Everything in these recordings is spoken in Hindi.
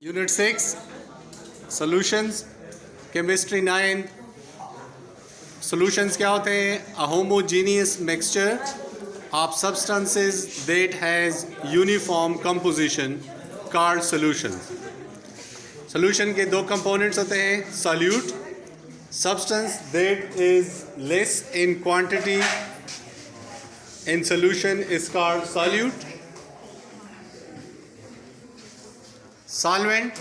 Unit 6 Solutions Chemistry 9 Solutions क्या होते हैं? A homogeneous mixture of substances that has uniform composition called solutions. Solution के दो components होते हैं. Solute, substance that is less in quantity in solution is called solute. Solvent,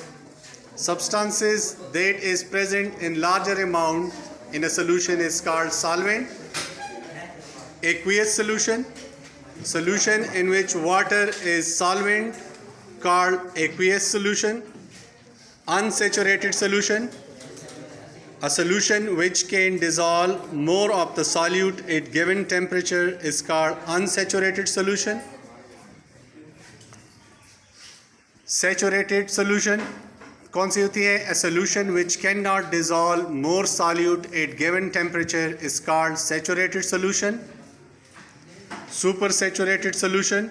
substances that is present in larger amount in a solution is called solvent. Aqueous solution, solution in which water is solvent called aqueous solution. Unsaturated solution, a solution which can dissolve more of the solute at given temperature is called unsaturated solution. Saturated solution कौन सी होती है? A solution which cannot dissolve more solute at given temperature is called saturated solution. Supersaturated solution,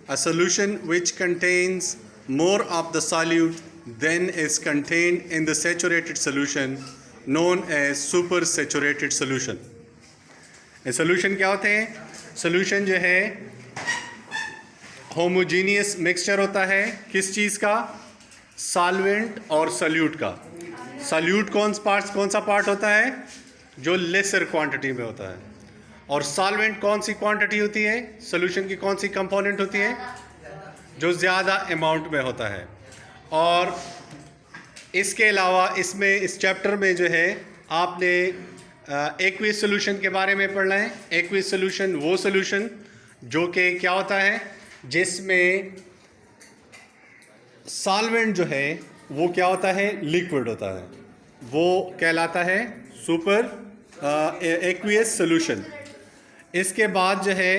a solution which contains more of the solute than is contained in the saturated solution known as supersaturated solution. ये solution क्या होते हैं? Solution जो है होमोजीनियस मिक्सचर होता है किस चीज़ का? सॉल्वेंट और सल्यूट का. सल्यूट कौन सा पार्ट होता है? जो लेसर क्वांटिटी में होता है. और सॉल्वेंट कौन सी क्वांटिटी होती है? सॉल्यूशन की कौन सी कंपोनेंट होती है? जो ज़्यादा अमाउंट में होता है. और इसके अलावा इसमें इस चैप्टर में जो है आपने एक्वियस सॉल्यूशन के बारे में पढ़ना है. एक्वियस सॉल्यूशन वो सॉल्यूशन जो कि क्या होता है? जिसमें सॉल्वेंट जो है वो क्या होता है? लिक्विड होता है. वो कहलाता है सुपर एक्वियस सॉल्यूशन. इसके बाद जो है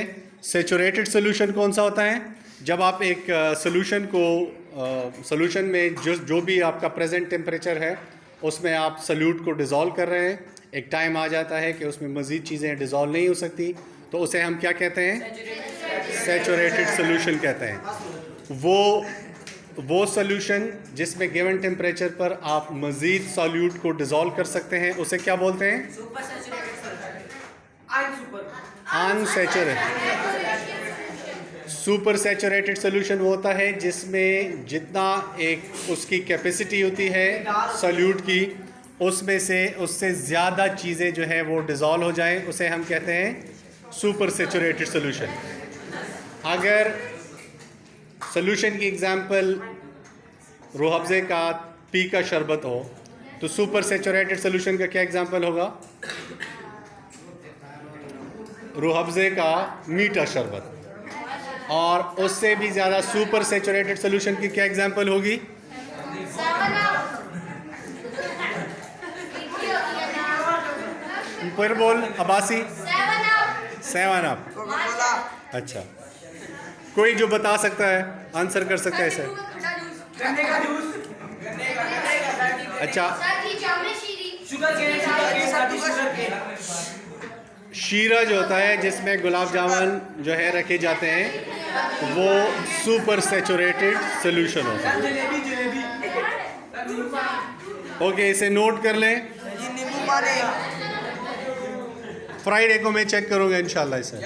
सैचुरेटेड सॉल्यूशन कौन सा होता है? जब आप एक सॉल्यूशन को सॉल्यूशन में जो भी आपका प्रेजेंट टेम्परेचर है उसमें आप सॉल्यूट को डिज़ोल्व कर रहे हैं. एक टाइम आ जाता है कि उसमें मज़ीद चीज़ें डिज़ोल्व नहीं हो सकती, तो उसे हम क्या कहते हैं? सैचुरेटेड सॉल्यूशन कहते हैं. वो सॉल्यूशन जिसमें गिवन टेम्परेचर पर आप मज़ीद सॉल्यूट को डिज़ोल्व कर सकते हैं उसे क्या बोलते हैं? अनसैचुरेटेड. सुपर सैचुरेटेड सॉल्यूशन वो होता है जिसमें जितना एक उसकी कैपेसिटी होती है सॉल्यूट की, उसमें से उससे ज़्यादा चीज़ें जो है वो डिज़ोल्व हो जाएं, उसे हम कहते हैं सुपर सैचुरेटेड सॉल्यूशन. अगर सॉल्यूशन की एग्जांपल रूह अफ़ज़े का पी का शरबत हो तो सुपर सैचुरेटेड सॉल्यूशन का क्या एग्जांपल होगा? रूह अफ़ज़े का मीठा शरबत. और उससे भी ज़्यादा सुपर सैचुरेटेड सॉल्यूशन की क्या एग्जांपल होगी? फिर बोल अब्बासी. 7 अप. अच्छा, कोई जो बता सकता है, आंसर कर सकता है इसे? अच्छा, शीरा जो होता है जिसमें गुलाब जामुन जो है रखे जाते हैं वो सुपर सैचुरेटेड सॉल्यूशन होता है. ओके, इसे नोट कर लें. फ्राइडे को मैं चेक करूँगा इंशाल्लाह इसे.